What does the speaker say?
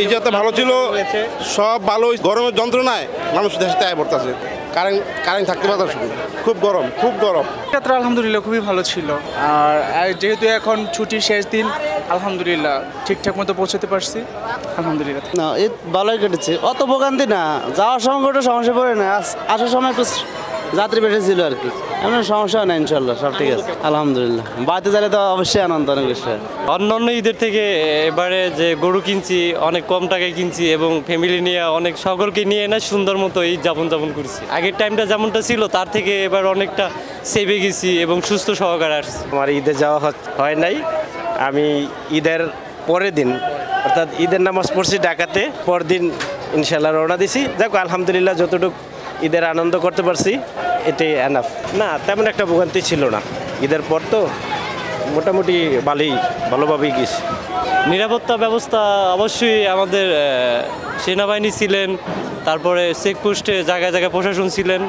ইজাতে ভালো ছিল, সব ভালো। গরমের যন্ত্রণায় মানুষ দেশে তাই পড়তেছে। কারেন্ট থাকতে পারতেছে, খুব গরম, খুব গরম। যাত্রা আলহামদুলিল্লাহ খুবই ভালো ছিল। আর যেহেতু এখন ছুটির শেষ দিন, আলহামদুলিল্লাহ ঠিকঠাক মতো পৌঁছতে পারছি, আলহামদুলিল্লাহ। না, ঈদ ভালোই কেটেছে, অত ভোগান্তি না। যাওয়ার সময় কোনো সমস্যা পড়ে না, আসার সময় একটু যাত্রী বেশি ছিল আর কি। এমন সমস্যা নেই, ইনশাল্লাহ সব ঠিক আছে, আলহামদুলিল্লাহ। বাড়িতে গেলে তো অবশ্যই আনন্দ অনেক বেশি। অন্যান্য ঈদের থেকে এবারে যে গরু কিনছি অনেক কম টাকায় কিনছি এবং ফ্যামিলি নিয়ে অনেক সকলকে নিয়ে না সুন্দর মতো ঈদ যাপন করছি। আগের টাইমটা যেমনটা ছিল তার থেকে এবার অনেকটা সেভে গেছি এবং সুস্থ সহকারে আসছি। আমার ঈদে যাওয়া হয় নাই। আমি ঈদের পরের দিন অর্থাৎ ঈদের নামাজ পড়ছি ঢাকাতে, পরদিন ইনশাল্লাহ রওনা দিছি। যাক আলহামদুলিল্লাহ, যতটুকু ঈদের আনন্দ করতে পারছি এটাই এনাফ। না, তেমন একটা ভোগান্তি ছিল না। ঈদের পর তো মোটামুটি ভালোভাবেই গেছি। নিরাপত্তা ব্যবস্থা অবশ্যই আমাদের সেনাবাহিনী ছিলেন, তারপরে চেকপোস্টে জায়গায় জায়গায় প্রশাসন ছিলেন।